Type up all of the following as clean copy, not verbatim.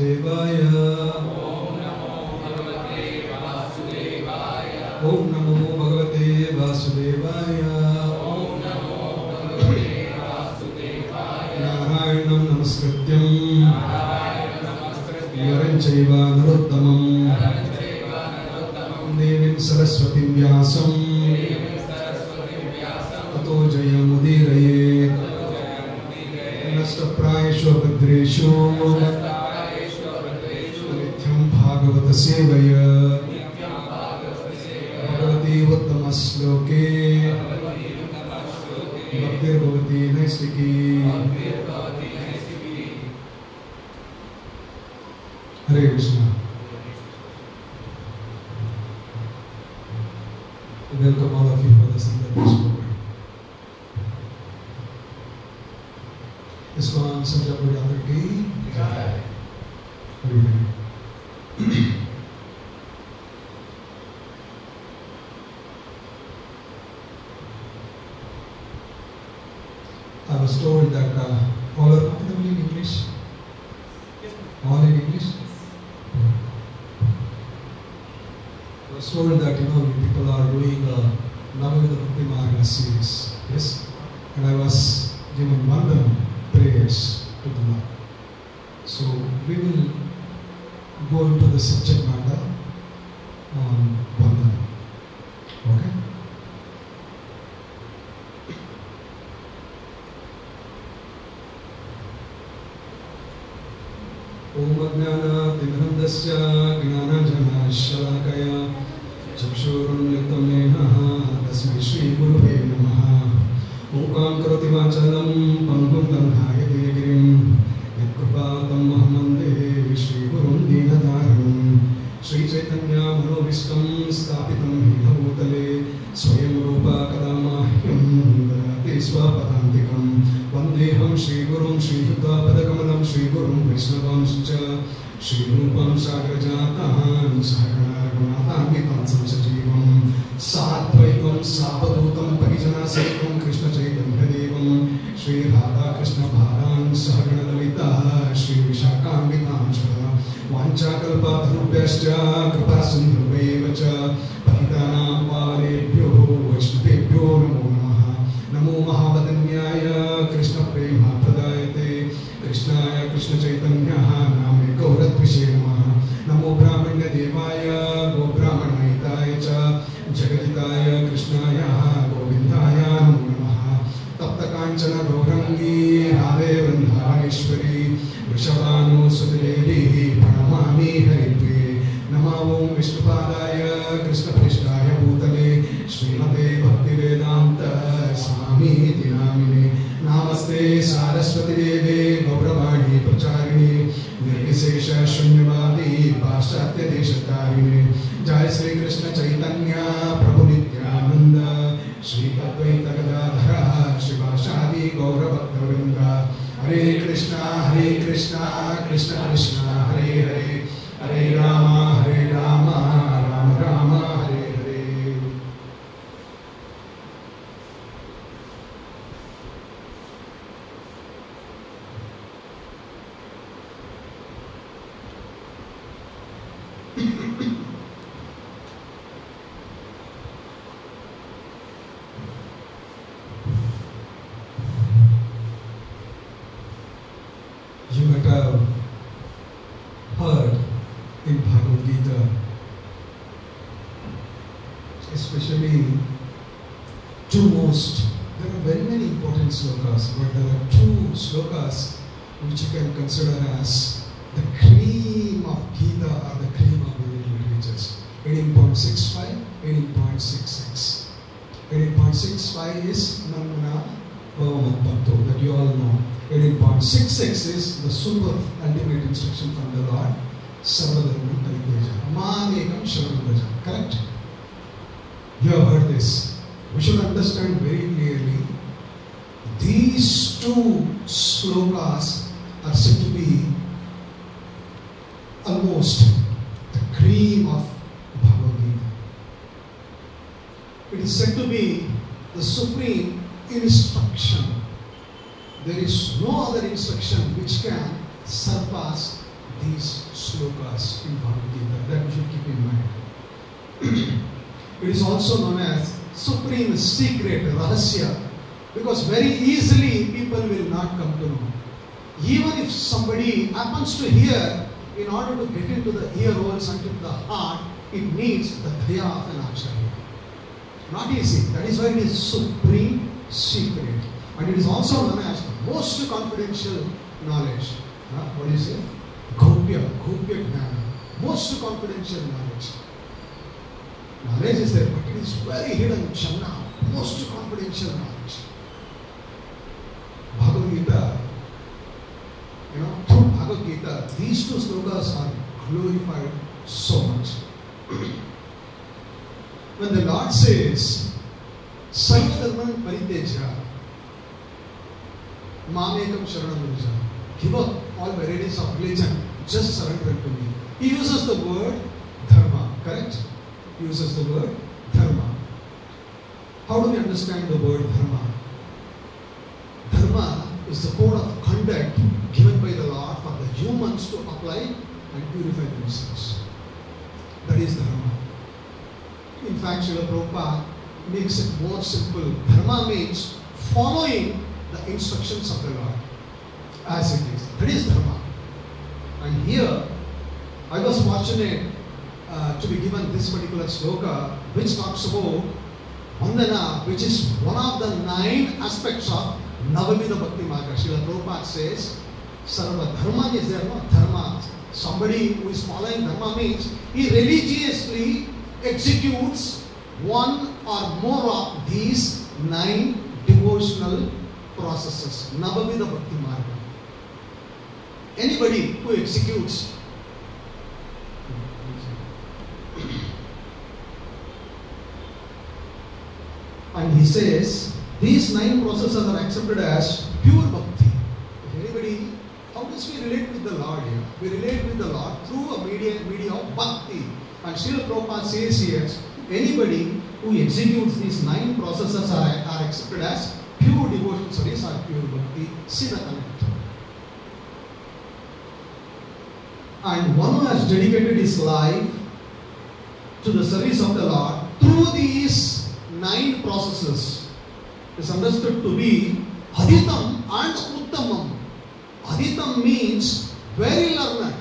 वासुदेवाय ओम नमो भगवते वासुदेवाय नारायणं नमस्कृत्यं नरं चैव नरोत्तमं देवीं सरस्वतीं व्यासं ततो जयमुदीरयेत् नष्टप्रायेषु भद्रेषु नित्यं भागवत सेवया भगवती उत्तमश्लोके भक्तिर्भवति नैष्टिकी हरे Krishna Welcome all of you for the Sunday program. ISKCON Sanjapur Yatra ki jai. I was told that all are comfortable in English. Yes, all in English. I was told that you people are doing Navavidha Bhakti Marga series. Yes, and I was given Vandana prayers to the Lord. So we will go into the subject matter on Vandana. Okay. ओम अज्ञानातिमिरन्दस्य ज्ञानाञ्जनशलाकया चक्षुरुन्मिलितं येन तस्मै श्रीगुरुवे नमः। मूकां करोति वाचालं पङ्गुं लङ्घयते गिरिं यत्कृपातमहं वन्दे श्रीगुरुं दीनतारिणं। श्रीचैतन्यमनोभीष्टं स्थापितं येन भूतले स्वयं रूपा कदा मह्यं ददाति स्वपदान्तिकं। वन्देऽहं श्रीगुरुं श्रीयुतापदकमलं श्रीगुरुं वैष्णवांश्च श्रीरूपं सागरजातं सहगणरघुनाथान्वितं सजीवं साद्वैतं सावधूतं परिजनसहितं कृष्णचैतन्यदेवं श्रीराधाकृष्णभारान् सहगणललिता श्रीविशाखान्वितां च वाञ्छाकल्पतरुभ्यश्च कृपासिन्धुभ्येव च पतितानां पावनेभ्यो वैष्णवेभ्यो नमो नमः। नमो महावदन्याय कृष्णप्रेमप्रदायते कृष्णाय कृष्णचैतन्यः नामे गौरत्विषे नमः। नमो ब्राह्मण्यदेवाय गोब्राह्मणहिताय च जगदिताय कृष्णाय गोविन्दाय नमो नमः। तप्तकाञ्चन गौरङ्गी राधे वृन्दावनेश्वरी वृषभानुसुतदेवी प्रणमामि हरिप्रिये। नमो ॐ विष्णुपादाय कृष्णप्रेष्ठाय भूतले श्रीमते भक्तिवेदान्त स्वामीति नामिने। नमस्ते सारस्वती देवे गौरवाणी प्रचारिणे निर्विशेष शून्यवादी पाश्चात्य देशकारिणे। जय श्री कृष्ण चैतन्य प्रभु नित्यानंद श्री अद्वैत गदाधर शिवासादि गौरभक्तवृंद। हरे Krishna Krishna Krishna Hare Hare Hare Ram Ram Ram Hare Hare. You might have heard in Bhagavad Gita, especially there are very many important slokas, but there are two slokas which you can consider as the cream of Gita or the cream of Vedic literatures. 18.65, 18.66. 18.65 is Namana Bhavamadbhakto, that you all know. 18.66 is the super ultimate instruction from the Lord, Sarvadharma Pariteja, Manekam Sharanbraja. Correct? You have heard this. We should understand very clearly, these two slokas are said to be almost the cream of Bhagavad Gita. It is said to be the supreme instruction. There is no other instruction which can surpass these slokas in Bhagavad Gita. That we should keep in mind. It is also known as supreme secret, rahasya, because very easily people will not come to know. Even if somebody happens to hear, in order to get into the ear holes and into the heart, it needs the daya of an acharya. Not easy. That is why it is supreme secret. And it is also known as most confidential knowledge. What do you say? Gopya Jnana. Most confidential knowledge. Knowledge is there, but it is very hidden. Channa. Most confidential knowledge. Bhagavad Gita. Through Bhagavad Gita, these two slokas are glorified so much. When the Lord says, Sarva Dharman Pariteja, Mamekam Sharanam Vraja, give up all varieties of religion, just surrender to me. He uses the word dharma, correct? He uses the word dharma. How do we understand the word dharma? Dharma is the code of conduct given by the Lord for the humans to apply and purify themselves. That is dharma. In fact, Srila Prabhupada makes it more simple. Dharma means following the instructions of the Lord as it is. That is dharma. And here, I was fortunate to be given this particular sloka, which talks about Vandana, which is one of the 9 aspects of Navamida Bhakti Marga. Srila Prabhupada says, Sarva Dharma is there, no? Dharma. Somebody who is following Dharma means he religiously executes one or more of these 9 devotional processes. Navamida Bhakti Marga. Anybody who executes and he says, these 9 processes are accepted as pure bhakti. Anybody, how does we relate with the Lord here? We relate with the Lord through a media of bhakti. And Srila Prabhupada says here, anybody who executes these 9 processes are accepted as pure devotional service or pure bhakti. See the connect. And one who has dedicated his life to the service of the Lord through these 9 processes is understood to be Aditam and Uttamam. Aditam means very learned.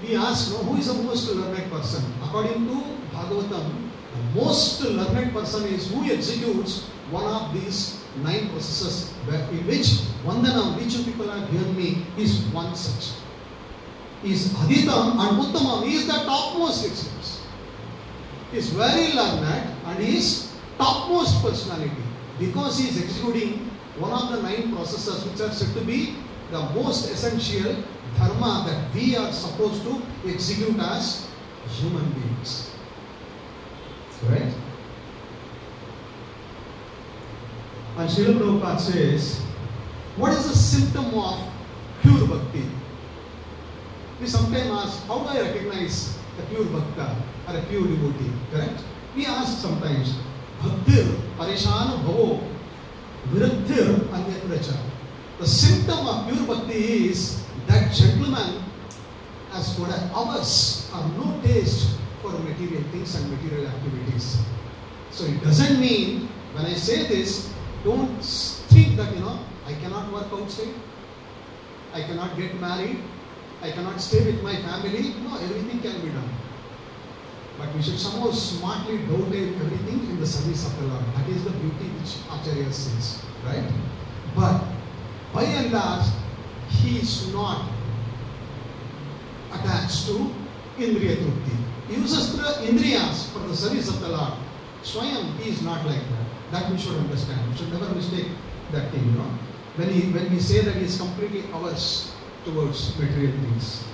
We ask, who is the most learned person? According to Bhagavatam, the most learned person is who executes one of these 9 processes, in which Vandana, which people have given me, is one such. Is Aditam and Uttamam. He is the topmost executor. He is very learned and he is topmost personality because he is executing one of the 9 processes which are said to be the most essential dharma that we are supposed to execute as human beings. Right? And Srila Prabhupada says, what is the symptom of pure bhakti? We sometimes ask, how do I recognize a pure bhakta or a pure devotee? Correct? We ask sometimes, bhaktir parishana bhavo viruddhir anyatracha. The symptom of pure bhakti is that gentleman has got hours or no taste for material things and material activities. So it doesn't mean, when I say this, don't think that, I cannot work outside, I cannot get married, I cannot stay with my family. No, everything can be done. But we should somehow smartly dovetail everything in the service of the Lord. That is the beauty which Acharya says. Right? But by and large, he is not attached to Indriya Trupti. He uses the Indriyas for the service of the Lord. Swayam, he is not like that. That we should understand. We should never mistake that thing, When we say that he is completely ours towards material things.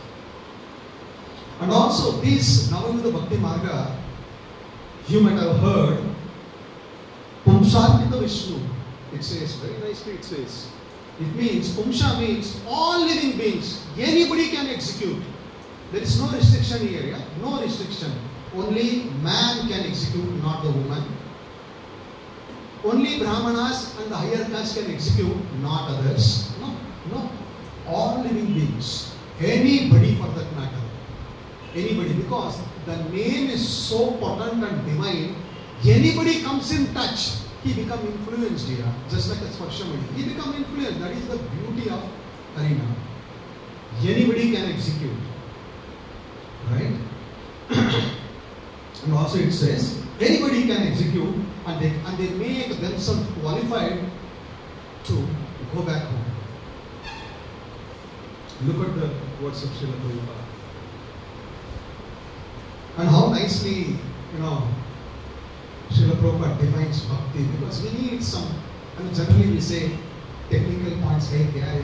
And also, these Navamida Bhakti Marga, you might have heard, Pumsarpita Vishnu. It says, very nicely it says. It means, Pumsha means all living beings. Anybody can execute. There is no restriction here, yeah? No restriction. Only man can execute, not the woman. Only Brahmanas and the higher caste can execute, not others. No. All living beings. Anybody for that matter. Anybody, because the name is so potent and divine. Anybody comes in touch, he become influenced here, just like a Sparshamani. He become influenced. That is the beauty of Harina. Anybody can execute. Right? And also it says, anybody can execute, and they make themselves qualified to go back home. Look at the words of Srila Prabhupada. And how nicely, Srila Prabhupada defines bhakti, because we need some, generally we say technical points, hey, kya hai,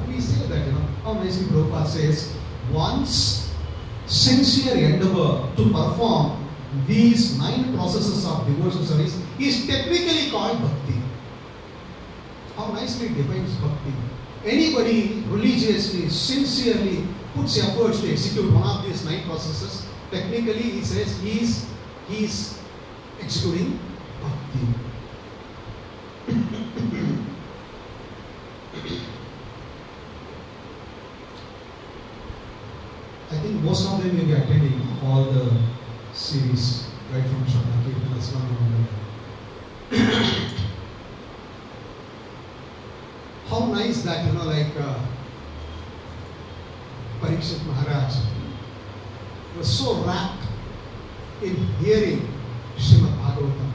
we say that, how nicely Prabhupada says, one's sincere endeavor to perform these 9 processes of devotional service is technically called bhakti. How nicely it defines bhakti. Anybody religiously, sincerely puts efforts to execute one of these 9 processes, technically he says he is executing bhakti. I think most of them may be attending all the series right from Shravana Kirtana Swarna. How nice that, Parikshit Maharaj was so rapt in hearing Srimad Bhagavatam.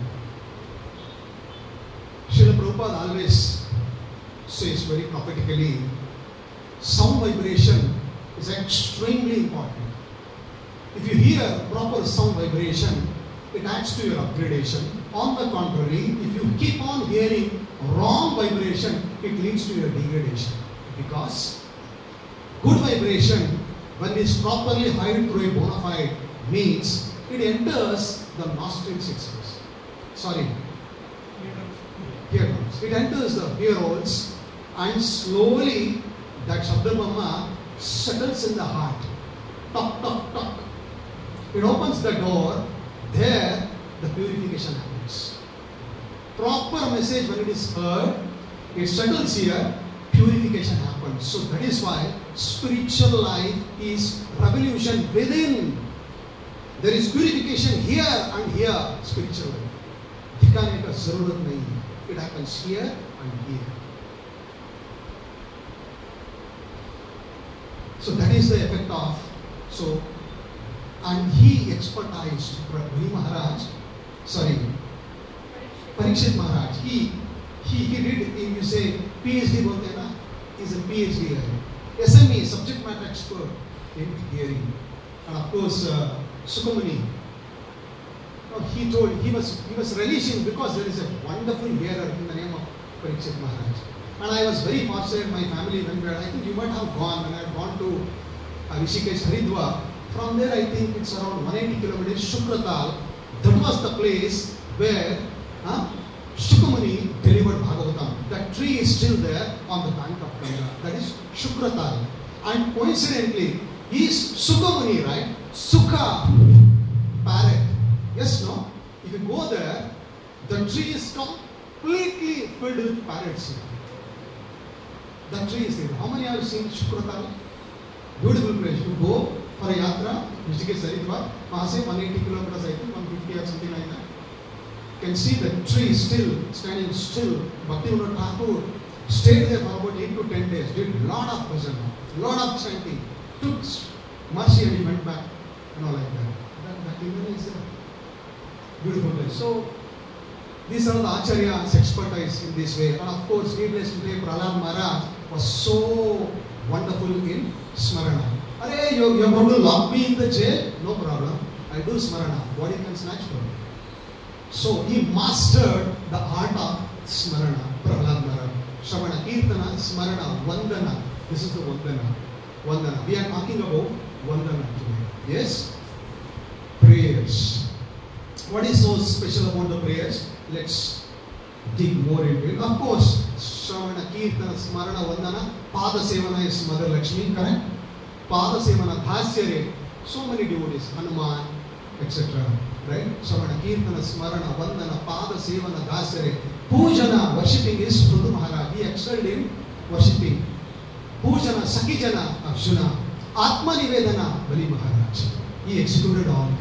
Srila Prabhupada always says very prophetically, sound vibration is extremely important. If you hear proper sound vibration, it adds to your upgradation. On the contrary, if you keep on hearing wrong vibration, it leads to your degradation. Because good vibration, when it is properly held through a bona fide means, it enters the nostrils itself. Sorry. Here comes. It enters the ear holes, and slowly that Shabda Brahma settles in the heart. Tuck, tuck, tuck. It opens the door. There, the purification happens. Proper message, when it is heard, it settles here, purification happens. So that is why spiritual life is revolution within. There is purification here and here, spiritual life. Dikhane ka zarurat nahi hai. It happens here and here. So that is the effect of, and he expertised, Parikshit Maharaj, he did, you say, PhD bolte hai na, he is a PhD guy. SME, subject matter expert in hearing. And of course, Sukamani, he told, he was relishing because there is a wonderful hearer in the name of Parikshit Maharaj. And I was very fortunate, my family went there. I think you might have gone when I had gone to Rishikesh, Haridwar. From there, I think it's around 180 kilometers, Shukratal. That was the place where Sukamani delivered Bhagavatam. That tree is still there on the bank of Ganga. That is Shukratal. And coincidentally, he is Sukamani, right? Sukha, parrot. Yes, no? If you go there, the tree is completely filled with parrots. That tree is there. How many have seen Shukratal? Beautiful place. You go for a yatra, Rishikesh Haridwar, वहाँ से 180 kilometers, I think 150 or something like that. You can see the tree still standing still. Bhaktivinoda Thakur stayed there for about 8 to 10 days. Did lot of bhajan, lot of chanting. Took mercy and he went back, like that. That even is a beautiful place. So these are the Acharyas expertise in this way. And of course, needless to say, Prahlad Maharaj was so wonderful in Smarana. Arey, you're going to lock me in the jail? No problem. I do Smarana. What you can snatch from me? So he mastered the art of Smarana, Prahlad Maharaj. Shravana, Kirtana, Smarana, Vandana. This is the Vandana. Vandana. We are talking about Vandana today. Yes? Prayers. What is so special about the prayers? Let's dig more into it. Of course, Shravana, Kirtana, Smarana, Vandana, Pada Sevana is Mother Lakshmi, correct? Pada Sevana, Dhasyare, so many devotees, Hanuman, etc. Right? Shravana, Kirtana, Smarana, Vandana, Pada Sevana, Dhasyare. Pujana, worshipping is Prudu Maharaj. He excelled in worshipping. Pujana, Sakijana, Arjuna. Atma Nivedana Bali Maharaj. He executed all 9.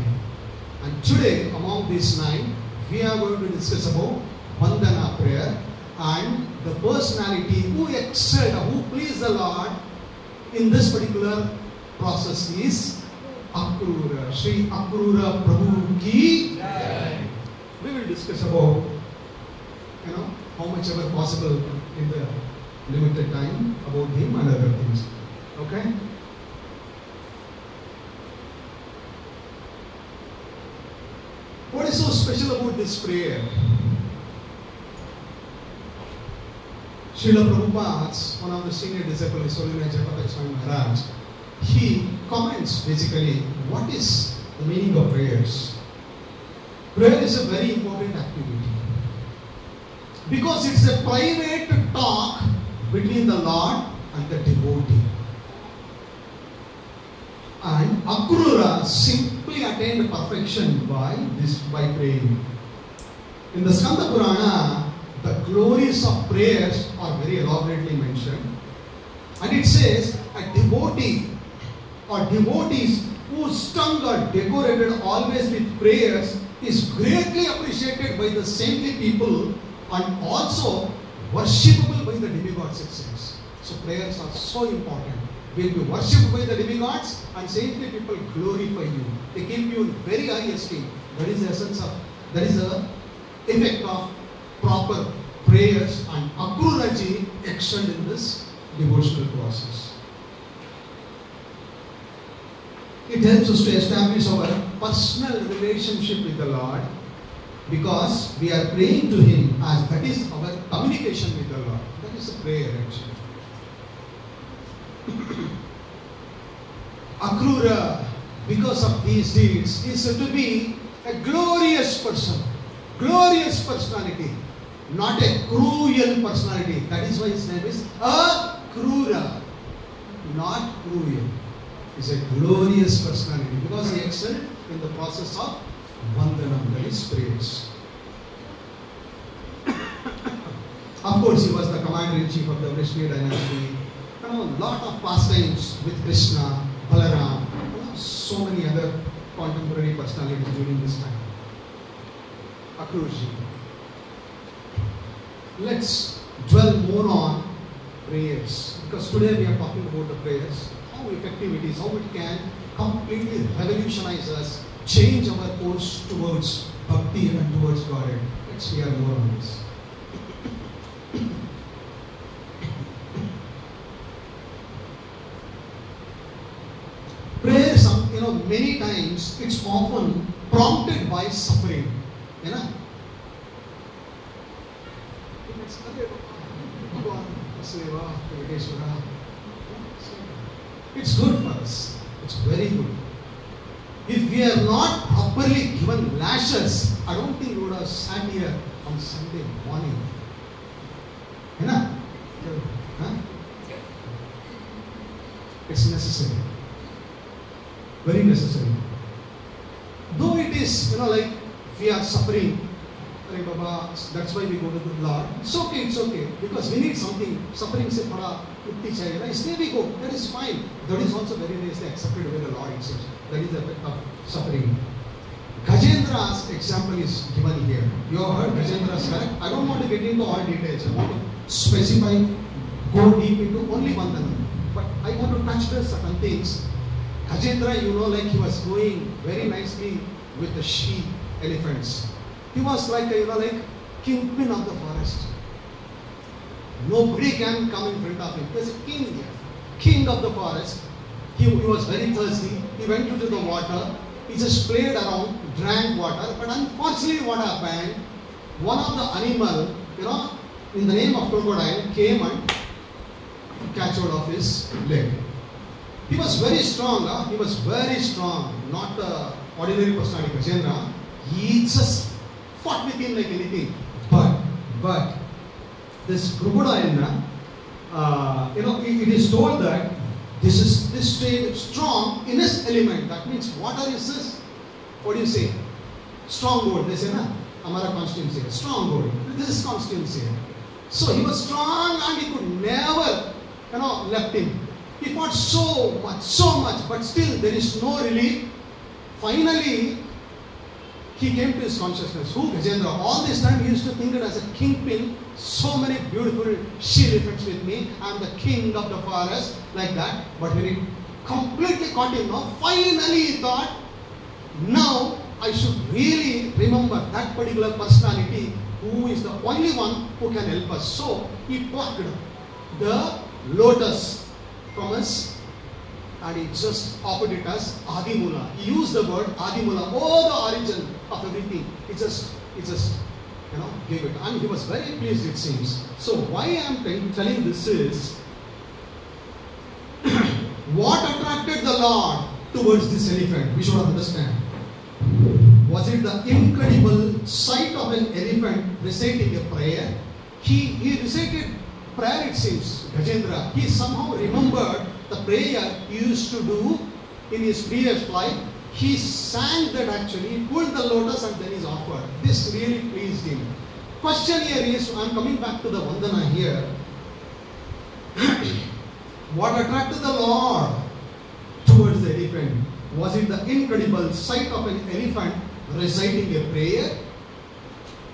And today, among these 9, we are going to discuss about Vandana prayer and the personality who excelled, who pleased the Lord in this particular process is Akrura. Shri Akrura Prabhu Ki Jai. We will discuss about, how much ever possible in the limited time about him and other things. Okay? What is so special about this prayer? Srila Prabhupada, one of the senior disciples, Solina Jayapataka Swami Maharaj, he comments basically what is the meaning of prayers. Prayer is a very important activity because it's a private talk between the Lord and the devotee. And Akrura simply attained perfection by praying. In the Skanda Purana, the glories of prayers are very elaborately mentioned. And it says, a devotee or devotees whose tongue are decorated always with prayers is greatly appreciated by the saintly people and also worshipable by the demigods, it says. So prayers are so important. Will be worshipped by the demigods and saintly people glorify you. They keep you in very high esteem. That is the essence of, that is the effect of proper prayers, and Akruraji excelled in this devotional process. It helps us to establish our personal relationship with the Lord because we are praying to Him, as that is our communication with the Lord. That is a prayer actually. Akrura, because of these deeds, is said to be a glorious person, glorious personality, not a cruel personality. That is why his name is Akrura, not cruel. He is a glorious personality because he excelled in the process of Vandanam, that is prayers. Of course, he was the commander-in-chief of the Vrishni dynasty. A lot of pastimes with Krishna, Balaram, so many other contemporary personalities during this time. Akruraji. Let's dwell more on prayers because today we are talking about the prayers, how effective it is, how it can completely revolutionize us, change our course towards bhakti and towards Godhead. Let's hear more on this. Prayers, many times it's often prompted by suffering. It's good for us. It's very good. If we are not properly given lashes, I don't think we would have sat here on Sunday morning. It's necessary. Very necessary. Though it is, like we are suffering, that's why we go to the Lord. It's okay, because we need something. Suffering se pada mukti chahiye. Isliye we go. That is fine. That is also very nicely accepted by the Lord itself. That is the effect of suffering. Gajendra's example is given here. You have heard Gajendra's correct? I don't want to get into all details. I want to specify, go deep into only Vandanam. But I want to touch on certain things. Gajendra, he was going very nicely with the sheep, elephants. He was like kingpin of the forest. Nobody can come in front of him. He was a king here, king of the forest. He was very thirsty. He went into the water. He just played around, drank water. But unfortunately, what happened? One of the animal, in the name of crocodile, came and catch hold of his leg. He was very strong. He was very strong. Not the ordinary personality, Gajendra. He just fought with him like anything. But this crocodile, it is told that this stayed strong in his element. That means water is this. What do you say? Stronghold. They say, Amara constituency. Stronghold. This is constituency. So he was strong and he could never, left him. He fought so much, but still there is no relief. Finally, he came to his consciousness. Who? Gajendra. All this time he used to think it as a kingpin. So many beautiful she-elephants with me. I am the king of the forest, like that. But when it completely caught him, finally he thought, now I should really remember that particular personality who is the only one who can help us. So he plucked the lotus from us and he just offered it as Adimula. He used the word Adimula, the origin of everything. He just gave it, and he was very pleased, it seems. So why I am telling this is, what attracted the Lord towards this elephant? We should understand. Was it the incredible sight of an elephant reciting a prayer? He recited prayer, it seems, Gajendra. He somehow remembered the prayer he used to do in his previous life. He sang that actually, he pulled the lotus and then he's offered. This really pleased him. Question here is, I am coming back to the Vandana here. What attracted the Lord towards the elephant? Was it the incredible sight of an elephant reciting a prayer?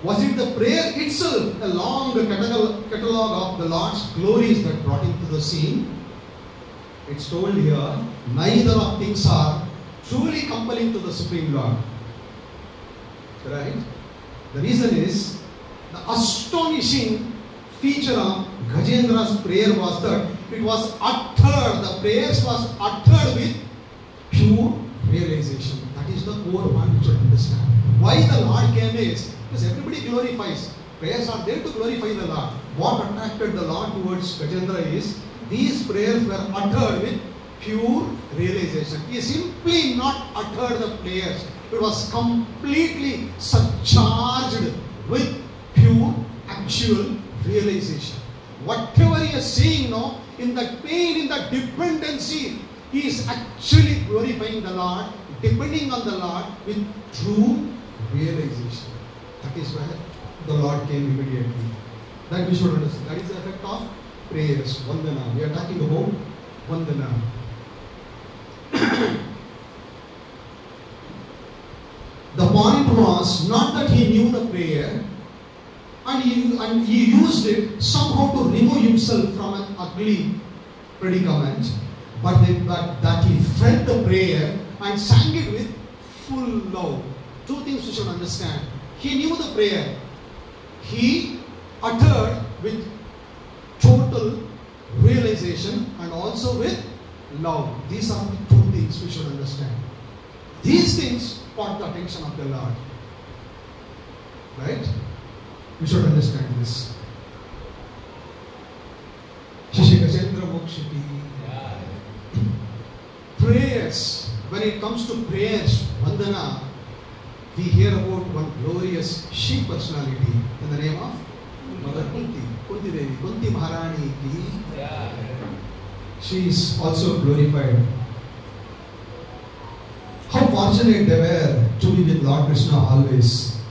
Was it the prayer itself, a long catalogue of the Lord's glories that brought him to the scene? It's told here, neither of things are truly compelling to the Supreme Lord. Right? The reason is, the astonishing feature of Gajendra's prayer was that it was uttered, the prayers was uttered with pure realization. That is the core one which should understand. Why the Lord came is, because everybody glorifies. Prayers are there to glorify the Lord. What attracted the Lord towards Gajendra is, these prayers were uttered with pure realization. He simply not uttered the prayers. It was completely surcharged with pure actual realization. Whatever he is seeing now, in that pain, in that dependency, he is actually glorifying the Lord, depending on the Lord with true realization. That is where the Lord came immediately. That we should understand. That is the effect of prayers. Vandana. We are talking about Vandana. The point was not that he knew the prayer and he used it somehow to remove himself from an ugly predicament, but that he felt the prayer and sang it with full love. Two things you should understand. He knew the prayer. He uttered with total realization and also with love. These are the two things we should understand. These things caught the attention of the Lord. Right? We should understand this. Shishi Gajendra Mokshiti. Prayers. When it comes to prayers, Vandana, we hear about one glorious she personality in the name of Mother Kunti. Kunti Devi. Kunti Maharani ki. She is also glorified. How fortunate they were to be with Lord Krishna always.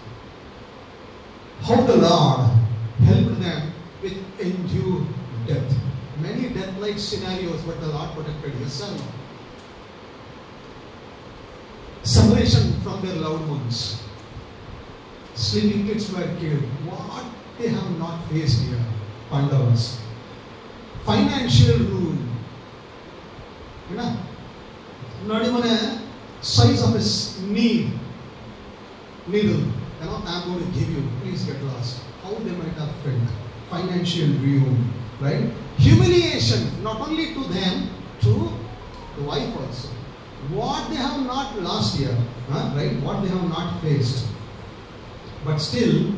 How the Lord helped them with endure death. Many death-like scenarios, but the Lord protected. Yes, sir. Separation from their loved ones. Sleeping kids were killed. What they have not faced here, Pandavas. Financial ruin. You know, not even a size of his needle. I am going to give you, please get lost. How they might have felt. Financial ruin, right? Humiliation, not only to them, to the wife also. What they have not lost here, right? What they have not faced. But still,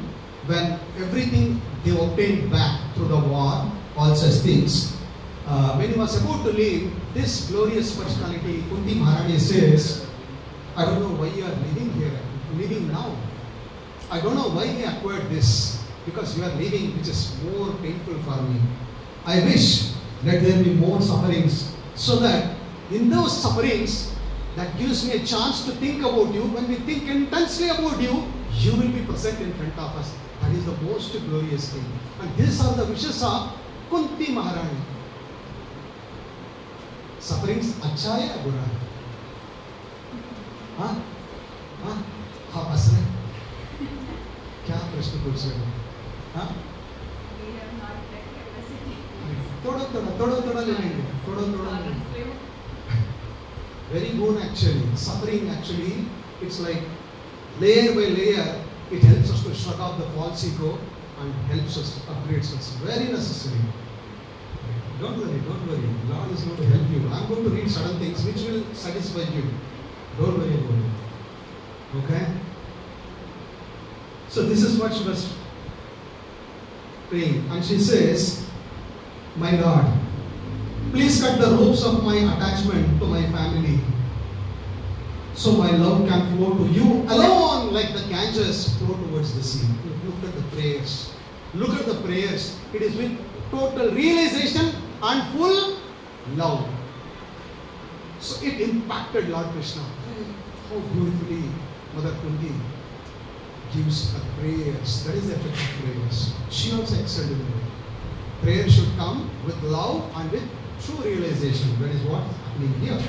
when everything they obtained back through the war, all such things, when he was about to leave, this glorious personality, Kunti Maharani says, I don't know why you are living here, living now. I don't know why you acquired this, because you are living, which is more painful for me. I wish that there be more sufferings, so that in those sufferings, that gives me a chance to think about you. When we think intensely about you, you will be present in front of us. That is the most glorious thing. And these are the wishes of Kunti Maharani. Sufferings अच्छा है या बुरा है? हाँ हाँ हाँ हंस रहे क्या प्रश्न पूछ रहे हो? हाँ थोड़ा ले लेंगे थोड़ा very good actually. Suffering actually, it's like layer by layer, it helps us to shut off the false ego and helps us to upgrade us. Very necessary. Don't worry. Lord is going to help you. I'm going to read certain things which will satisfy you. Don't worry about it. Okay? So this is what she was praying. And she says, my Lord, please cut the ropes of my attachment to my family, so my love can flow to you alone like the Ganges flow towards the sea. Look at the prayers. Look at the prayers. It is with total realization and full love. So it impacted Lord Krishna. How beautifully Mother Kunti gives her prayers. That is the effect of prayers. She also excelled in it. Prayer should come with love and with true realization. That is what is happening here.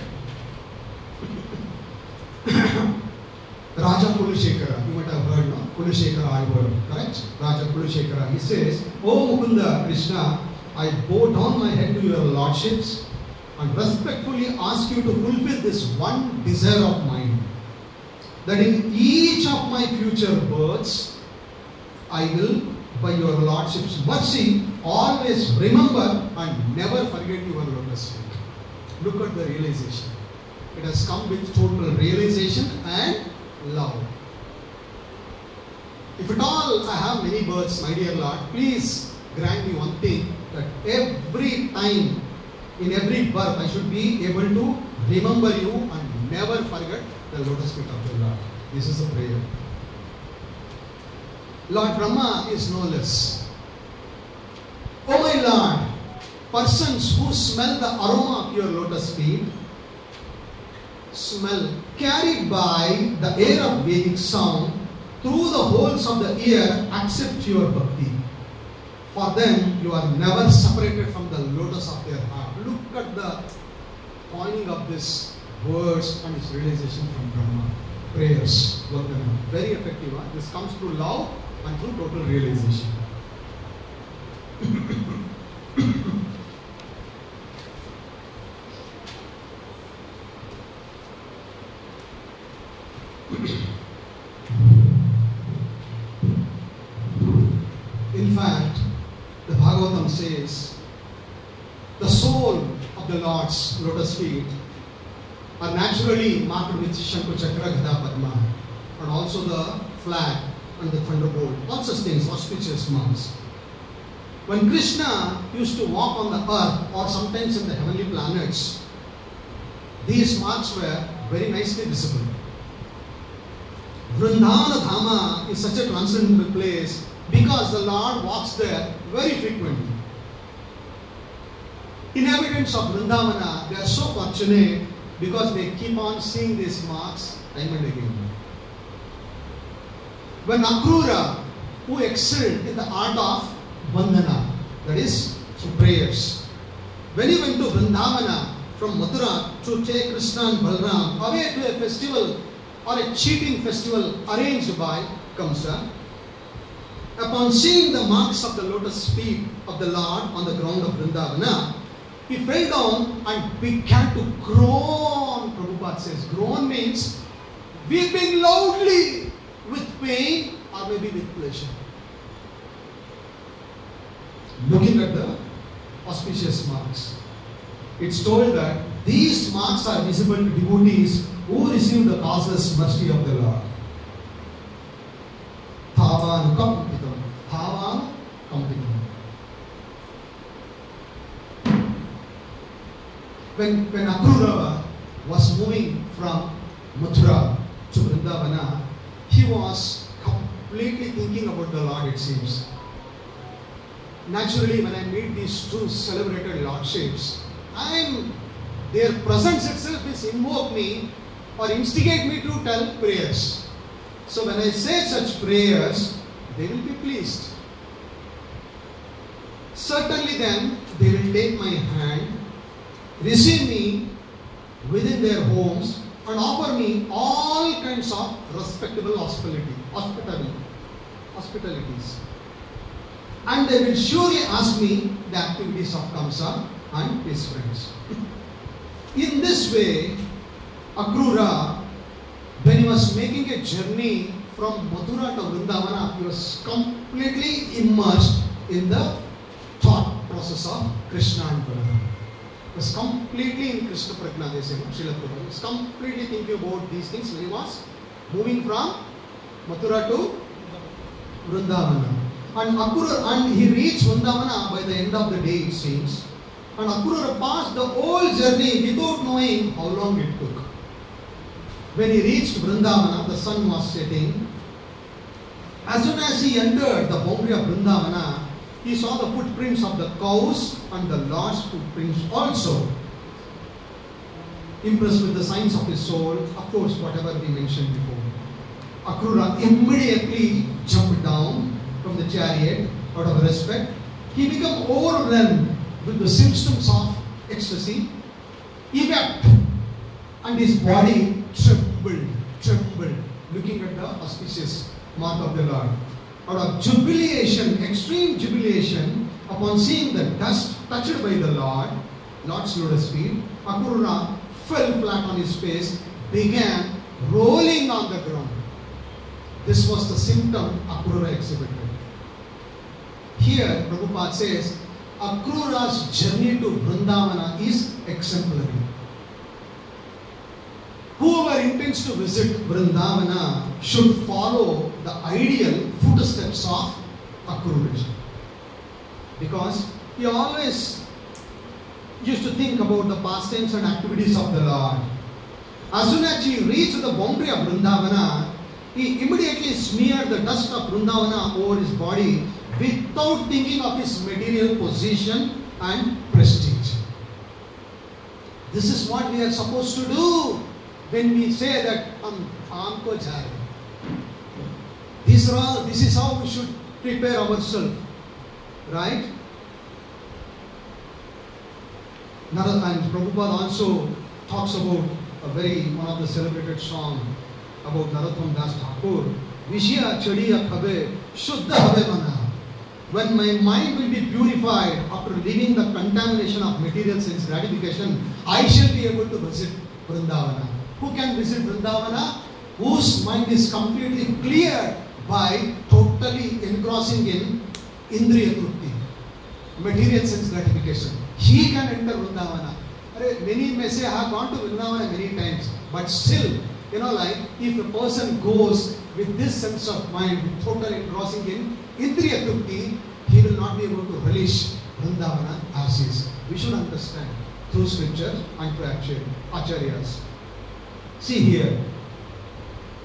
Raja Kulishekara, you might have heard, no? Kulishekara Alvar, correct? Raja Kulishekara, he says, O Mukunda Krishna, I bow down my head to your lordships and respectfully ask you to fulfill this one desire of mine, that in each of my future births, I will, by your lordship's mercy, always remember and never forget your lotus feet. Look at the realization. It has come with total realization and love. If at all I have many births, my dear Lord, please grant me one thing, that every time, in every birth, I should be able to remember you and never forget the lotus feet of the Lord. This is a prayer. Lord Brahma is no less. Oh my Lord, persons who smell the aroma of your lotus feet, smell carried by the air of Vedic sound through the holes of the ear, accept your bhakti. For them, you are never separated from the lotus of their heart. Look at the coining of this words and its realization from Brahma. Prayers, very effective. This comes through love and through total realization. In fact, the Bhagavatam says, the soul of the Lord's lotus feet are naturally marked with Shankha Chakra Gada Padma, and also the flag and the thunderbolt, all such things, auspicious marks. When Krishna used to walk on the earth or sometimes in the heavenly planets, these marks were very nicely visible. Vrindavana Dhama is such a transcendental place because the Lord walks there very frequently. Inhabitants of Vrindavana, they are so fortunate because they keep on seeing these marks time and again. When Akrura, who excelled in the art of Vandana, that is through prayers, when he went to Vrindavana from Mathura to take Krishna and Balram away to a festival or a cheating festival arranged by Kamsa, upon seeing the marks of the lotus feet of the Lord on the ground of Vrindavana, he fell down and began to groan. Prabhupada says, groan means weeping loudly with pain or maybe with pleasure. Looking at the auspicious marks, it's told that these marks are visible to devotees who receive the causeless mercy of the Lord. Thavan kampitam. Thavan kampitam. When Akrura was moving from Mathura to Vrindavana, he was completely thinking about the Lord, it seems. Naturally, when I meet these two celebrated lordships, their presence itself is invoke me or instigate me to tell prayers. So when I say such prayers, they will be pleased. Certainly then, they will take my hand, receive me in their homes and offer me all kinds of respectable hospitalities. And they will surely ask me the activities of Kamsa and his friends. In this way, Akrura, when he was making a journey from Mathura to Vrindavana, he was completely immersed in the thought process of Krishna and Balaram. He was completely in Krishna Prajna, they say, Srila Prabhupada. He was completely thinking about these things when he was moving from Mathura to Vrindavana. And he reached Vrindavana by the end of the day, it seems. And Akrura passed the whole journey without knowing how long it took. When he reached Vrindavana, the sun was setting. As soon as he entered the boundary of Vrindavana, he saw the footprints of the cows and the Lord's footprints also. Impressed with the signs of his soul, of course, whatever we mentioned before. Akrura immediately jumped down from the chariot out of respect. He became overwhelmed with the symptoms of ecstasy. He wept and his body trembled, looking at the auspicious mark of the Lord. Out of jubilation, extreme jubilation, upon seeing the dust touched by the Lord's lotus feet, Akrura fell flat on his face, began rolling on the ground. This was the symptom Akrura exhibited. Here, Prabhupada says, Akrura's journey to Vrindavana is exemplary. Whoever intends to visit Vrindavana should follow the ideal footsteps of Akrura. Because he always used to think about the pastimes and activities of the Lord. As soon as he reached the boundary of Vrindavana, he immediately smeared the dust of Vrindavana over his body without thinking of his material position and prestige. This is what we are supposed to do when we say that Aamko jai. This is how we should prepare ourselves, right? And Prabhupada also talks about one of the celebrated song about Narottam Das Thakur. Vishya chadiya khabe, shuddha habe mana. When my mind will be purified after leaving the contamination of material sense gratification, I shall be able to visit Vrindavana. Who can visit Vrindavana? Whose mind is completely cleared by totally engrossing in Indriya Trupti, material sense gratification. He can enter Vrindavana. Many may say, I have gone to Vrindavana many times, but still, if a person goes with this sense of mind, with total engrossing in Indriya Trupti, he will not be able to relish Vrindavana as is. We should understand through scripture and through acharyas. See here,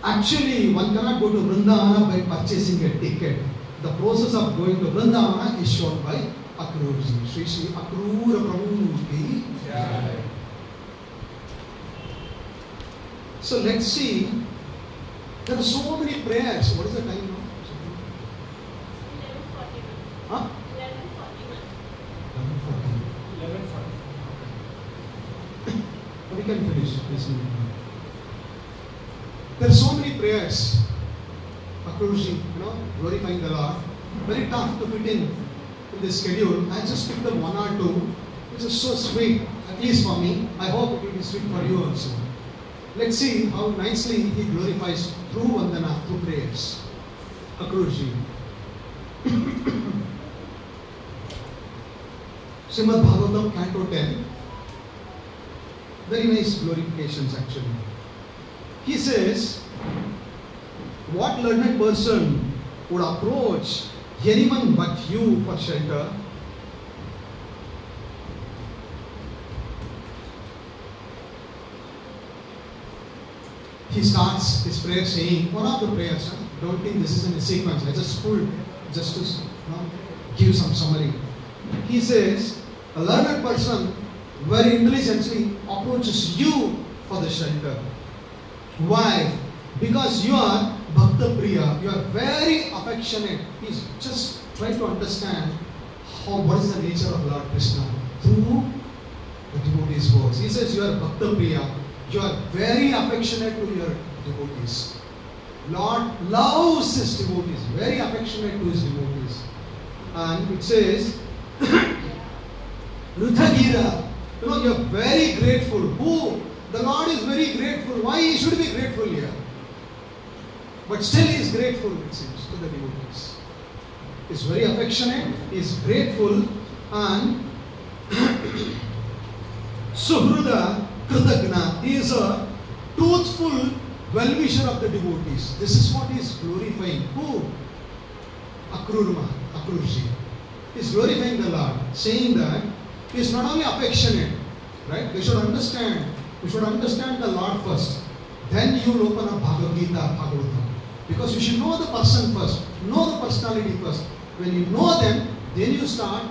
actually one cannot go to Vrindavana by purchasing a ticket. The process of going to Vrindavana is shown by Akruraji. Shri Shri Akrura Prabhu ki jai. So let's see, there are so many prayers. What is the time now? 11:41. Huh? 11:40. We can finish this minute. There are so many prayers. Akruraji, glorifying the Lord. Very tough to fit in this schedule. I just picked up one or two, which is so sweet, at least for me. I hope it will be sweet for you also. Let's see how nicely he glorifies through Vandana, through prayers. Akruraji. Srimad Bhagavatam, Canto 10. Very nice glorifications actually. He says, what learned person would approach anyone but you for shelter? He starts his prayer saying, one of the prayers, don't think this is in a sequence, I just pulled just to give some summary. He says, a learned person very intelligently approaches you for the shelter. Why? Because you are Bhakta Priya, you are very affectionate. Please just try to understand what is the nature of Lord Krishna through the devotee's words. He says you are Bhakta Priya, you are very affectionate to your devotees. Lord loves his devotees, very affectionate to his devotees. And it says, Rudhagira, you are very grateful. Who? The Lord is very grateful. Why he should be grateful here? But still he is grateful, it seems, to the devotees. He is very affectionate, he is grateful, and Suhruda Kritagna, he is a truthful well-wisher of the devotees. This is what he is glorifying. Who? Akrurji. He is glorifying the Lord, saying that he is not only affectionate, right? We should understand the Lord first. Then you will open up Bhagavad Gita, Bhagavatam. Because you should know the person first, know the personality first. When you know them, then you start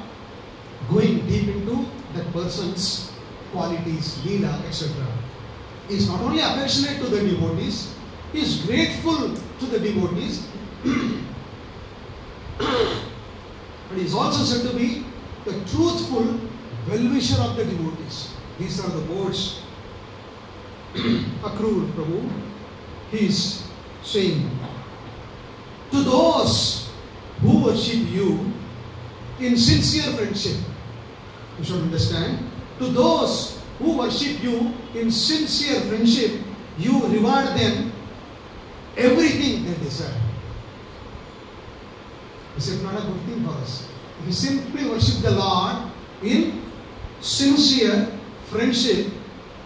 going deep into that person's qualities, leela, etc. He is not only affectionate to the devotees, he is grateful to the devotees, but he is also said to be the truthful well-wisher of the devotees. These are the words Akrur Prabhu, he is saying, to those who worship you in sincere friendship. You should understand, to those who worship you in sincere friendship, you reward them everything they deserve. Is it not a good thing for us? If we simply worship the Lord in sincere friendship,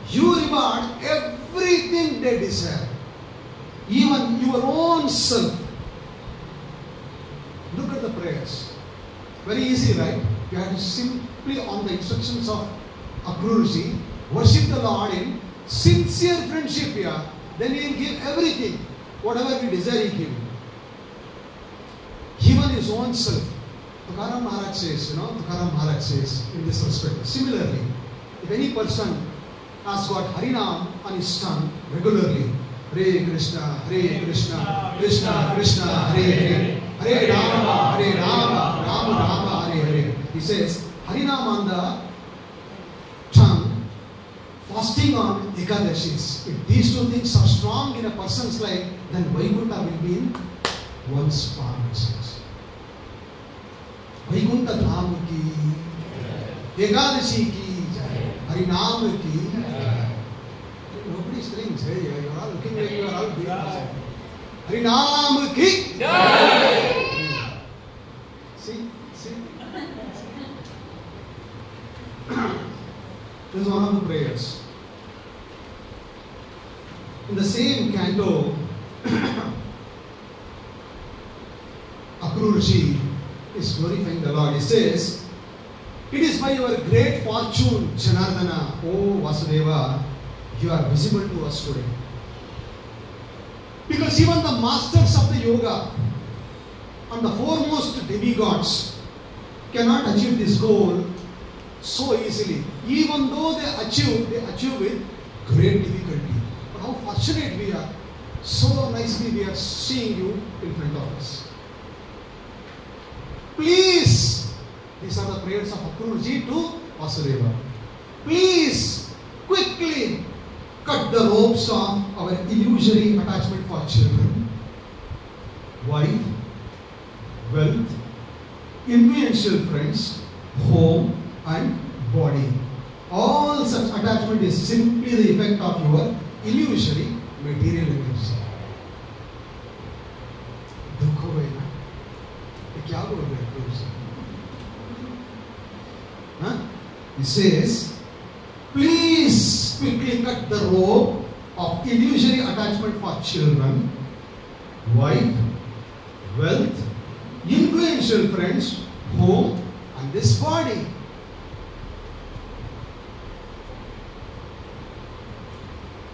you reward everything they deserve. Even your own self. Look at the prayers. Very easy, right? You have to simply, on the instructions of Akrurji, worship the Lord in sincere friendship here. Then he will give everything. Whatever we desire, he gives. Even his own self. Tukaram Maharaj says, in this respect. Similarly, if any person has got Harinam on his tongue regularly, Hare Krishna, Krishna Krishna, Hare Hare, Hare Rama, Rama Rama, Hare Hare. He says, Harinam on the tongue, fasting on Ekadashis. If these two things are strong in a person's life, then Vaikuntha will be in one's palm. Vaikuntha Dham ki, Ekadashi ki, Harinam ki. Nobody is telling Jai. You are all looking like you are all doing Jai. Harinam ki. Jai. See? This is one of the prayers. In the same canto, Akrurji is glorifying the Lord. He says, it is by your great fortune, Janardana, O Vasudeva, you are visible to us today. Because even the masters of the yoga and the foremost demigods cannot achieve this goal so easily. Even though they achieve with great difficulty. But how fortunate we are. So nicely we are seeing you in front of us. Please, these are the prayers of Akrurji to Vasudeva. Please, quickly cut the ropes of our illusory attachment for children, wife, wealth, influential friends, home and body. All such attachment is simply the effect of your illusory material energy. दुख हो गए ना? ये क्या बोल रहे हैं Akrurji? He says, please quickly cut the rope of illusory attachment for children, wife, wealth, influential friends, home, and this body.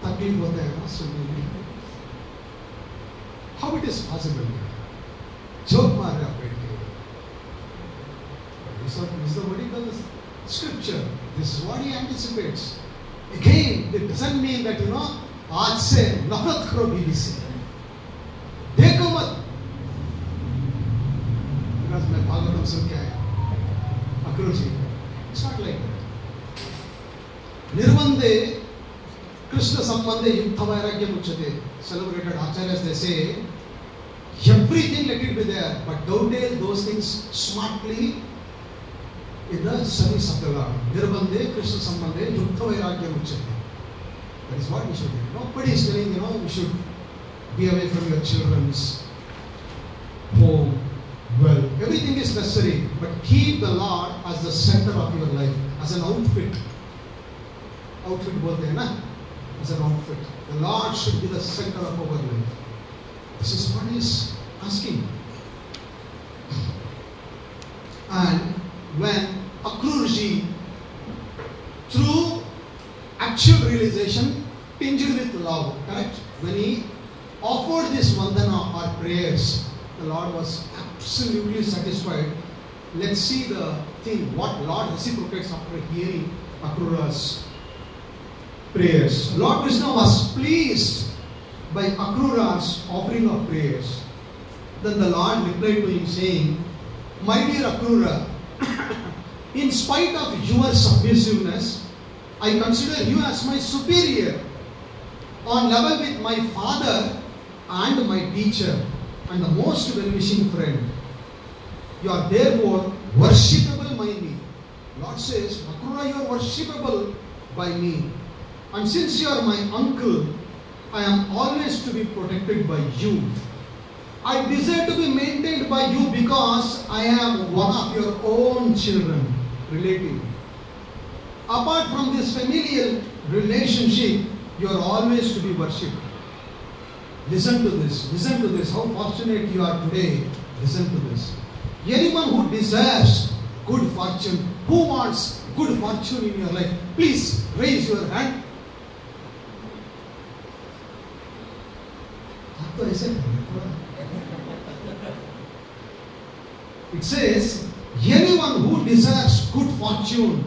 तकलीफ होता है ना सुनने में. How it is possible? Joke मार रहा बैठ के. This is the vertical scripture. This is what he anticipates. Again, it doesn't mean that आज से नफरत करो बीवी से. देखो मत. Because मैं भागवतम सुन के आया. Akrurji. It's not like that. निर्बंधे Krishna Sambandhe Yuktha Vairagya Muchate. Celebrated Acharyas, they say, everything let it be there, but dovetail those things smartly in the service of the Lord. Nirbandhe Krishna Sambandhe Yuktha Vairagya Muchate. That is what we should do. Nobody is telling, we should be away from your children's home. Well, everything is necessary, but keep the Lord as the center of your life, as an outfit. Outfit both hai na? As an outfit. The Lord should be the center of our life. This is what he is asking. And when Akrurji, through actual realization, tinged with love, correct? When he offered this vandana or prayers, the Lord was absolutely satisfied. Let's see the thing, what Lord reciprocates after hearing Akrura's prayers. Lord Krishna was pleased by Akrura's offering of prayers. Then the Lord replied to him saying, my dear Akrura, in spite of your submissiveness, I consider you as my superior, on level with my father and my teacher, and the most well-wishing friend. You are therefore worshipable by me. Lord says, Akrura, you are worshipable by me. And since you are my uncle, I am always to be protected by you. I desire to be maintained by you because I am one of your own children, relative. Apart from this familial relationship, you are always to be worshipped. Listen to this. Listen to this. How fortunate you are today. Listen to this. Anyone who desires good fortune, who wants good fortune in your life, please raise your hand. It says, anyone who desires good fortune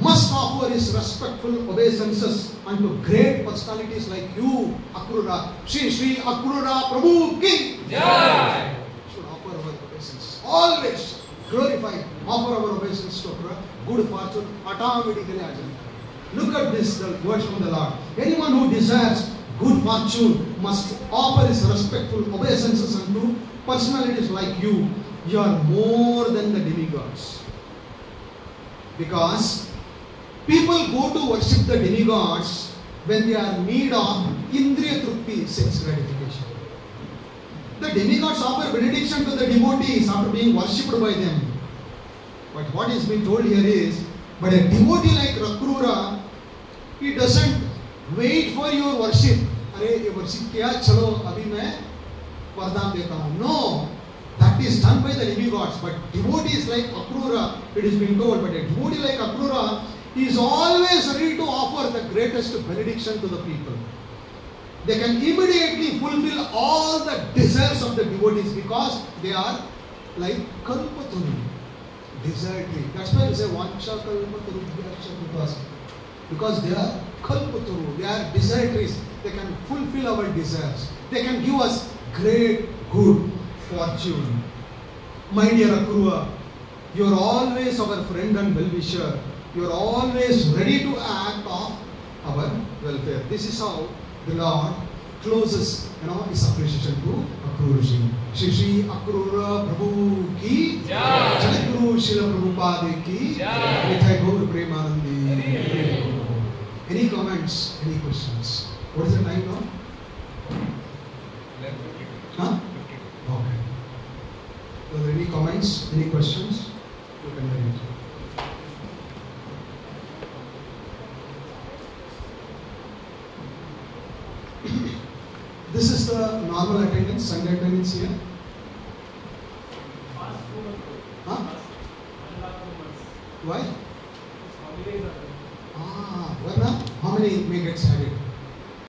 must offer his respectful obeisances unto great personalities like you, Akrura. Shri Akrura Prabhu Ki Jai. Should offer our obeisances. Always glorify, offer our obeisances to Akrura. Good fortune, automatically ajanta. Look at this, the words from the Lord. Anyone who desires good fortune must offer his respectful obeisances unto personalities like you. You are more than the demigods. Because people go to worship the demigods when they are in need of indriya trupti, sense gratification. The demigods offer benediction to the devotees after being worshipped by them. But what is being told here is, but a devotee like Akrura, he doesn't wait for your worship. अरे ये worship किया, चलो अभी मैं वरदान देता हूँ. No. That is done by the demigods. But devotees like Akrura, it is being told, but a devotee like Akrura, he is always ready to offer the greatest benediction to the people. They can immediately fulfill all the desires of the devotees because they are like Kalpaturu, desire tree. That's why we say Vancha Kalpaturu, because they are Kalpaturu, they are desire trees. They can fulfill our desires. They can give us great good fortune. My dear Akrura, you are always our friend and well-wisher. You are always ready to act of our welfare. This is how the Lord closes, his appreciation to Akruraji. Shri Akrura Prabhu Ki Jai. Jaguru Srila Prabhupada Ki Jai. Nithai Gaur Premanandi. Any comments? Any questions? What is the time now? Huh? Okay. Are there any comments? Any questions? You can read. This is the normal attendance, Sunday attendance here. Huh? Why? Varna, how many may get added?